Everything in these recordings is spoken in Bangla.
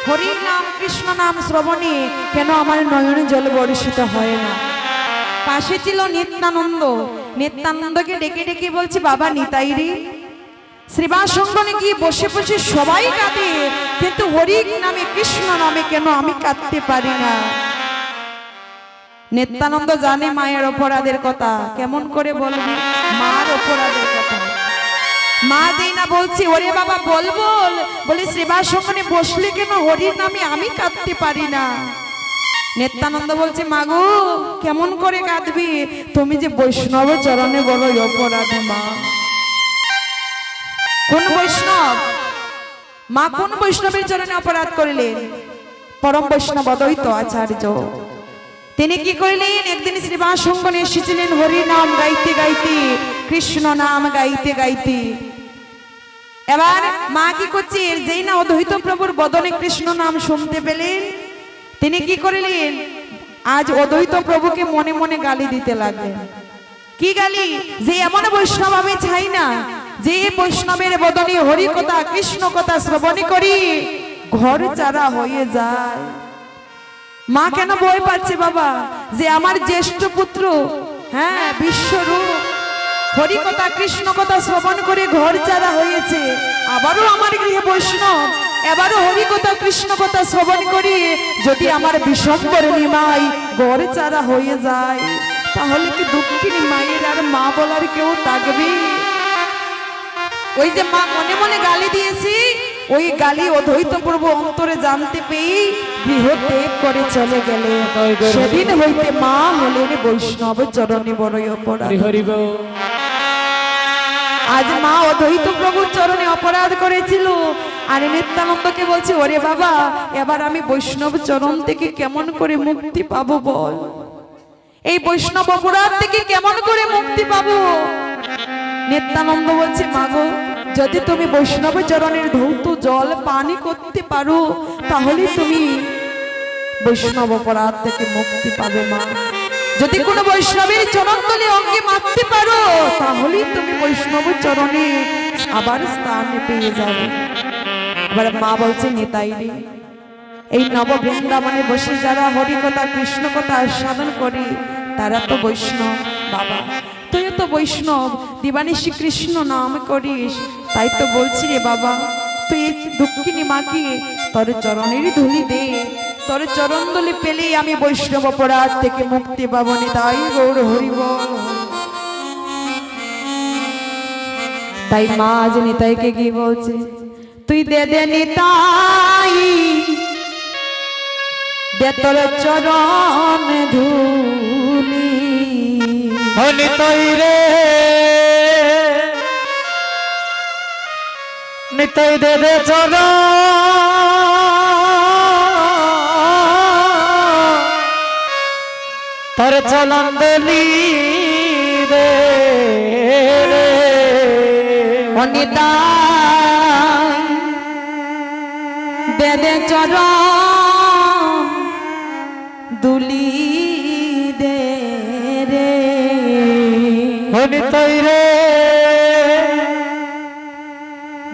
হরির নাম কৃষ্ণ নাম শ্রবণে কেন আমার নয়নে জল বর্ষিত হয় না? পাশে ছিল নিত্যানন্দ। নিত্যানন্দকে ডেকে ডেকে বলছে, বাবা নিতাই রে, শ্রীবাস সঙ্গনে গিয়ে বসে বসে সবাই কাঁদে, কিন্তু হরির নামে কৃষ্ণ নামে কেন আমি কাঁদতে পারি না? নিত্যানন্দ জানে মায়ের অপরাধের কথা, কেমন করে বলবে মার অপরাধের কথা? মা যেই না বলছি, ওরে বাবা বল বল, বলে শ্রীবাস সঙ্গনে বসলে কেন হরির নামে আমি কাঁদতে পারি না? নিত্যানন্দ বলছে, মাগো কেমন করে কাঁদবি, তুমি যে বৈষ্ণব চরণে বড় অপরাধী। মা কোন বৈষ্ণব? মা কোন বৈষ্ণবের চরণে অপরাধ করিলেন? পরম বৈষ্ণব অদ্বৈত আচার্য। তিনি কি করিলেন? একদিন শ্রীবাস সঙ্গনে এসেছিলেন হরি নাম গাইতে গাইতে, কৃষ্ণ নাম গাইতে গাইতে। এবার মা কি করছে, যেই না অদ্বৈত প্রভুর বদনে কৃষ্ণ নাম শুনতে পেলেন, তিনি কি করিলেন? আজ অদ্বৈত প্রভুকে মনে মনে গালি দিতে লাগলেন। কি গালি? যে এমন বৈষ্ণব আমি চাই না, যে বৈষ্ণবের বদনে হরি কথা কৃষ্ণ কথা শ্রবণ করি ঘর চারা হয়ে যায়। মা কেন ভয় পাচ্ছে বাবা? যে আমার জ্যেষ্ঠ পুত্র, হ্যাঁ বিশ্বরূপ, হরি কথা কৃষ্ণ কথা শ্রবণ করে ঘর চারা হয়েছে, আবারও আমার গৃহে বৈষ্ণব, এবারও হরি কথা কৃষ্ণ কথা শ্রবণ করি যদি আমার বিশ্বম্বর নিমাই ঘর চারা হয়ে যায়, তাহলে কি দুঃখিনী মায়ের আর মা বলার কেউ থাকবে? ওই যে মা মনে মনে গালি দিয়েছি, ওই গালি অদ্বৈত প্রভু অন্তরে জানতে পেয়ে গৃহ ত্যাগ করে চলে গেলে। সেদিন হইতে মা হলেন বৈষ্ণব চরণে বড়ই অপরাধী। আজ মা অদ্বৈত প্রভুর চরণে অপরাধ করেছিল, আর নিত্যানন্দকে বলছে, ওরে বাবা এবার আমি বৈষ্ণব চরণ থেকে কেমন করে মুক্তি পাবো বল? এই বৈষ্ণব অপরাধ থেকে কেমন করে মুক্তি পাবো? নিত্যানন্দ বলছে, মাগো যদি তুমি বৈষ্ণব চরণের ধৌত জল পানি করতে পারো, তাহলে তুমি বৈষ্ণব অপরাধ থেকে মুক্তি পাবে। মা যদি কোনো বৈষ্ণবের চরণ তলে অঙ্গে মারতে পারো, তাহলে তুমি বৈষ্ণব চরণে আবার স্থান পেয়ে যাবে। এবার মা বলছে, নিতাই রে, এই নব বৃন্দাবনে বসে যারা হরি কথা কৃষ্ণ কথা সাধন করে তারা তো বৈষ্ণব। বাবা তুই তো বৈষ্ণব, দিবানিশি কৃষ্ণ নাম করিস, তাই তো বলছি রে বাবা, তুই দুঃখিনী মাকে তোর চরণের ধুলি দে, তোর চরণ ধুলি পেলেই আমি বৈষ্ণব অপরাধ থেকে মুক্তি পাবো। নিতাই গৌর হরি বল। তাই মা আজ নিতাইকে কি বলছে, তুই দে দে নিতাই, দে তোর চরণ ধুলি। নিতাই রে নিতাই দে দে চরণ, তোর চরণ ধুলি রে। নিতাই দে দে চরণ দুলি দে রে। নিতাই রে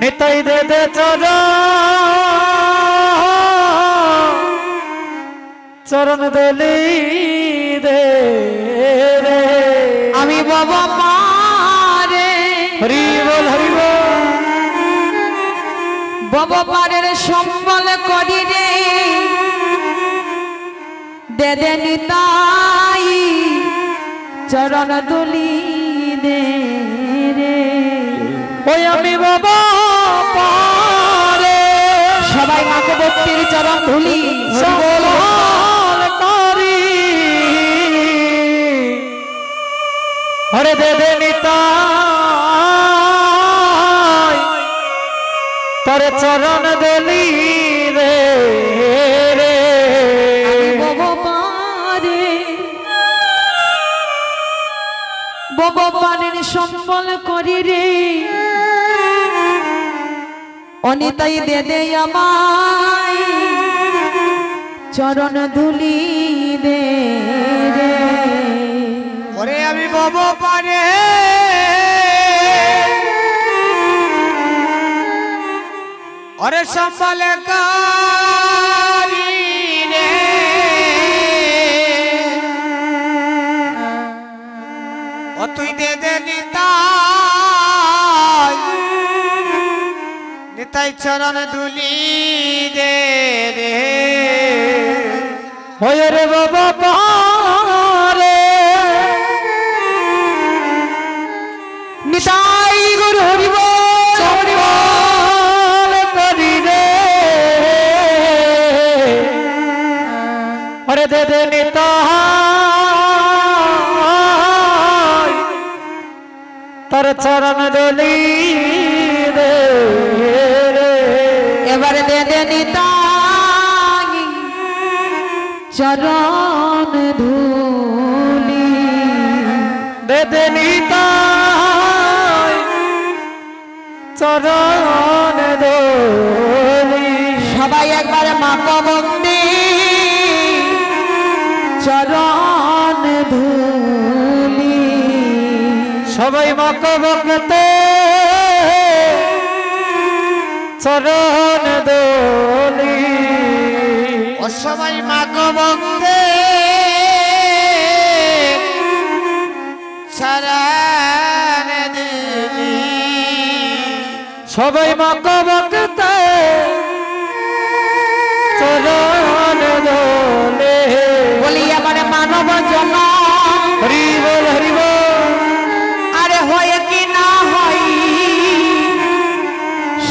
নিতাই দে দে চরণ, চরণ ধুলি দে রে। আমি বাবা পারে, হরি বল হরি বল। বাবা পারের সম্বল করি রে, দে দে নিতাই চরণ দুলি দে রে। ওই আমি বাবা পারে, সবাই মাকে ভক্তির চরণ ধুলি সকল করি। হরে দে দে নিতাই তোর চরণ ধুলি রে। ভগবানের সম্বল করি রে, অনিতাই দে দে আমায় চরণ ধুলি দে রে। ওরে আমি বাবা পারে, ওরে সম্বল নিতাই চরণ দুলি দে রে ওই রে বাবা পারে নিতাই গুরু হরিব চরণ করি রে ওরে দে দে নিতাই তার চরণ দুলি দে এবারে দে দে নিতাই চরণ ধুলি দে দে নিতাই চরণ দুলি সবাই একবারে মাতা বন্দে চরণ ধুলি সবাই মাকে বকতে চরণ দুলি ও সবাই মাকে বকতে চরণ দুলি সবাই মাকে বকতে চরণ দুলি বলি এবারে মানব জন হরি বল হরি বল আরে হয় কি না হয়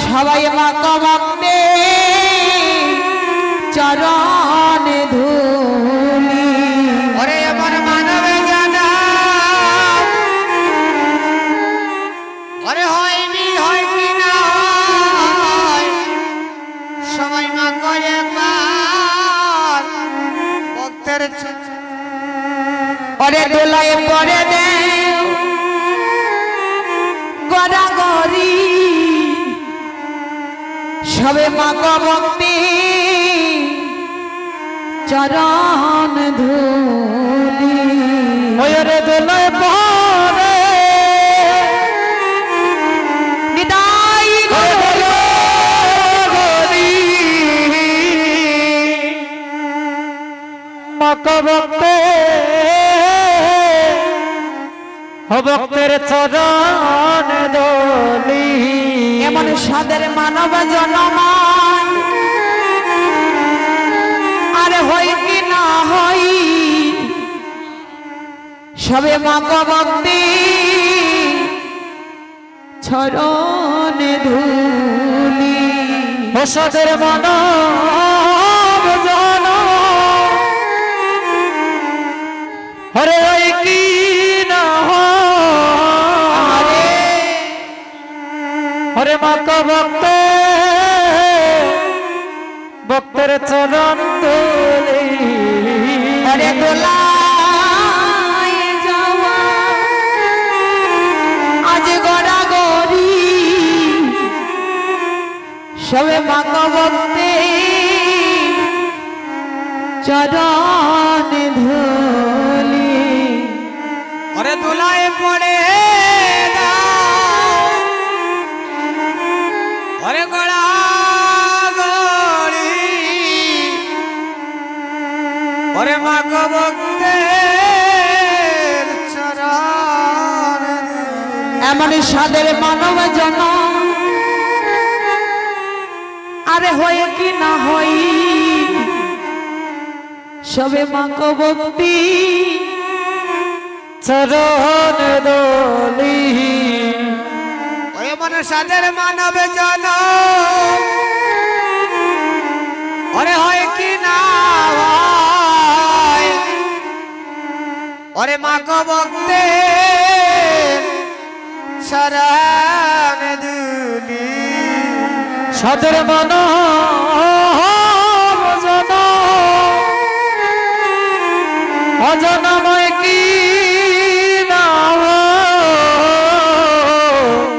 সবাই মাতা বন্দে চরণ ধুলি ওরে আমার মানবে জানা ওরে হয়নি হয় কি না হয় সবাই মা করে একবার ভক্তের ওরে দোলায় পরে দে গড়াগড়ি সবে মাগো ভক্তি চরণ ধুলি ওরে দোলায় পরে নিতাই গরি মাকে ভক্তে ভক্তের চরণ দলি এমন সাদের মানব জনম আরে হই কি না হই সবে মাগো ভক্তি চরণ ধুলি সাদের মানব জন হরে কি না আরে হরে মাকে ভক্ত ভক্তের চরণ দলি আরে দোলায় যাওয়া আজ গড়া গড়ি সবে মাগো ভক্তি চরণ ধুলি ওরে দোলায় পড়ে ওরে গড়া গড়ি ওরে মাকে ভক্তের চরণ এমন সাদের মানব জন আরে হয় কি না হই সবে মাগো ভক্তি চরণ দলি ওরে মনে সাদের মানব জন ওরে হয় কি না হয় ওরে মাকে ভক্তে চরণ দুলি সাদের মানব জন অজনময় কি না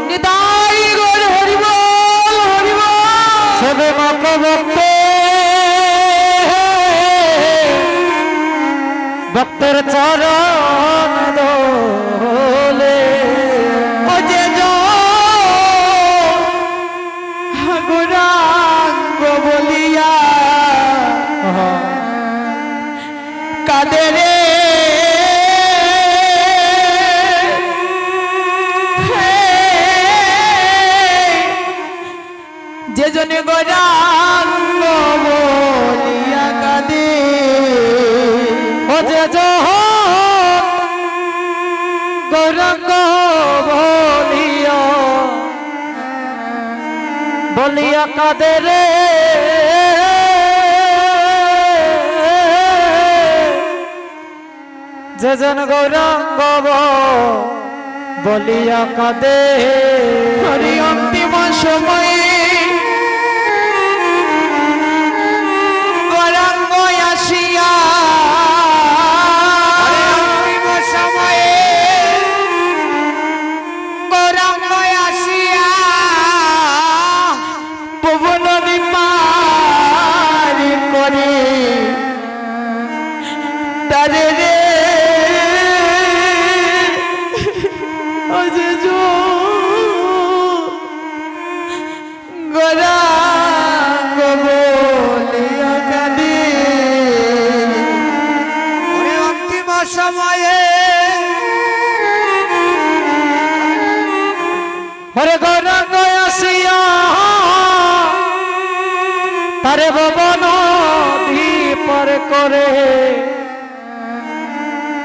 নিতাই গৌর হরি বল হরি বল সবে মাকে ভক্তে ভক্তের চরণ দোলে ও যে গুরাঙ্গ বলিয়া কাদের যে যখন গৌরাঙ্গ বলিয়া বলিয়া কাঁদে রে যে জন গৌরাঙ্গ বলিয়া কাঁদে হরি অন্তিম সময়ে গৌরাঙ্গ আসিয়া অন্তিম সময়ে গৌরাঙ্গ আসিয়া প্রভু নদী পারি করে তারে রে গৌরাঙ্গ বলিয়া কাঁদে ওরে অন্তিম সময়ে হরে গৌরাঙ্গ আসিয়া তারে ভবন দীপর করে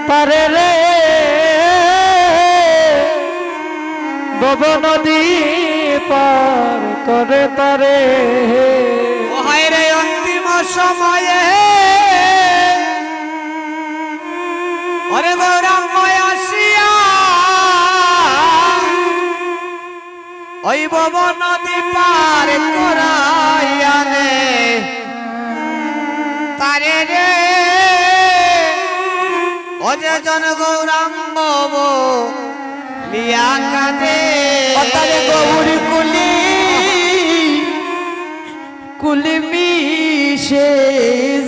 তারে রে ভবন দীপর করে তারে ও হায় রে অন্তিম সময়ে ওরে গৌরাঙ্গ আসিয়া ওই ভব নদী পার করাইয়ানে তারে রে ও যে জন গৌরাঙ্গ লিয়া কাঁদে তারে গৌরী কুলি কুলি মিশে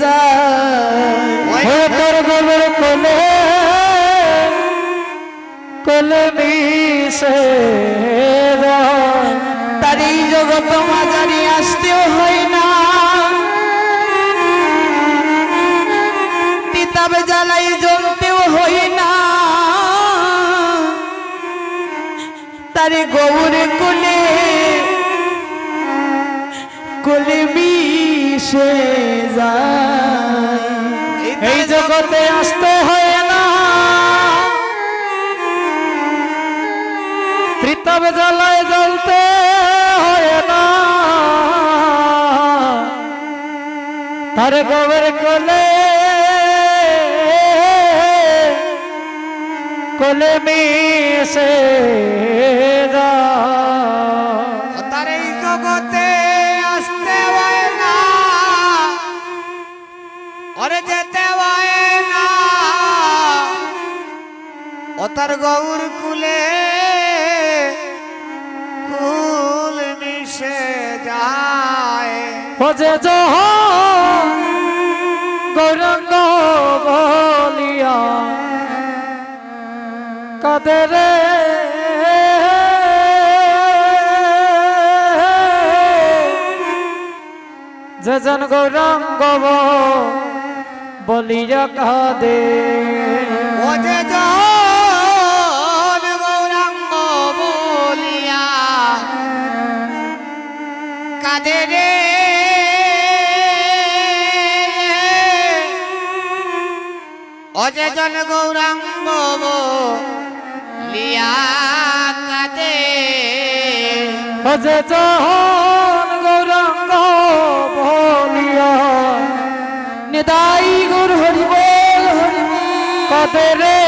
যায় হয়ে তোর গোবর কোলে কোলে মিশে যায়। তার এই জগৎ মাঝারি আসতেও হয় না তিতাবে জ্বালাই জ্বলতেও হয় না তারে গৌরে কুলে কুলে মিশে যায় এই জগতে আসতে হয় না ত্রিতাব জ্বালায় জ্বলতে হয় না তার গোবর কোলে কোলে মিশে যায়। তার এই জগতে আসতে হয় না ওরে যেতে হয় না ও তার গৌর কুলে কুল মিশে যায় ও যে যখন গৌরাঙ্গ বলিয়া কাঁদে রে যে জন গৌরাঙ্গ বলিয়া কাঁদে ও যে জন গৌরাঙ্গ বলিয়া কাঁদে রে ও যে জন গৌরাঙ্গ বলিয়া কাঁদে ও যে যখন গৌরাঙ্গ বলিয়া নিদাই গুর হরি বল হরি বল কাঁদে রে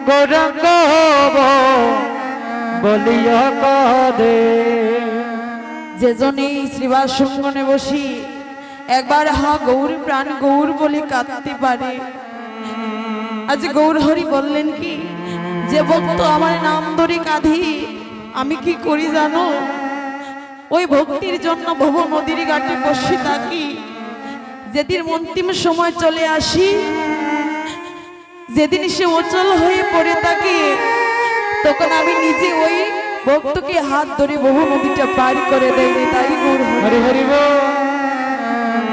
গৌরাঙ্গ বলিয়া কাঁদে যে জনে শ্রীবাস সঙ্গনে বসি একবার হা গৌর প্রাণ গৌর বলে কাঁদতে পারে আজ গৌর হরি বললেন কি যে ভক্ত আমার নাম ধরে কাঁধি আমি কি করি জানো ওই ভক্তির জন্য ভব নদীর ঘাটে বসে থাকি যেদিন অন্তিম সময় চলে আসি যেদিন সে অচল হয়ে পড়ে থাকে তখন আমি নিজে ওই ভক্তকে হাত ধরে বহু নদীটা পার করে দেয়নি তাই গৌর হরি। হরি হরি বল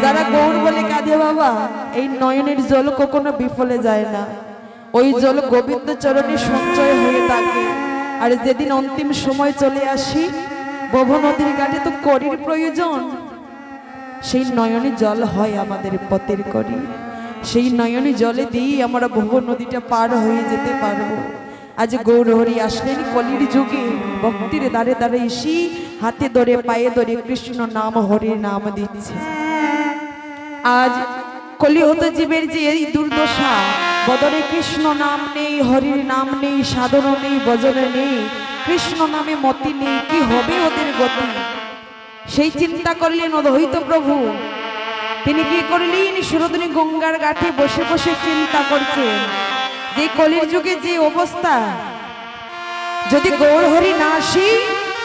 যারা গৌর বলে কাঁদে বাবা এই নয়নের জল কখনো বিফলে যায় না ওই জল গোবিন্দ চরণে সঞ্চয় হয়ে থাকে আর যেদিন অন্তিম সময় চলে আসি বহু নদীর ঘাটে তো করির প্রয়োজন, সেই নয়নে জল হয় আমাদের পথের করি, সেই নয়নে জলে দিয়ে আমরা বহু নদীটা পার হয়ে যেতে পারবো। আজ গৌরহরি আসলেন কলির যুগে, ভক্তির দ্বারে দ্বারে এসি হাতে ধরে পায়ে ধরে কৃষ্ণ নাম হরির নাম দিচ্ছে। আজ কলিহত জীবের যে এই দুর্দশা, বদরে কৃষ্ণ নাম নেই, হরির নাম নেই, সাধন নেই, ভজন নেই, কৃষ্ণ নামে মতি নেই, কি হবে ওদের গতি? সেই চিন্তা করলেন অদ্বৈত প্রভু। তিনি কি করলেন? সুরধনী গঙ্গার ঘাটে বসে বসে চিন্তা করছেন যে কলির যুগে যে অবস্থা, যদি গৌর হরি না আসি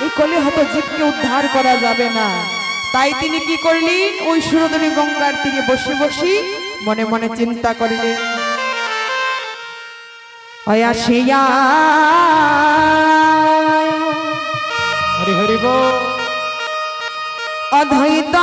এই কলিহত জীবকে উদ্ধার করা যাবে না। তাই তিনি কি করলেন? ওই সুরধনী গঙ্গার তীরে বসে বসে মনে মনে চিন্তা করলেন, অয়াসিয়া হরি হরি বল। অদ্বৈত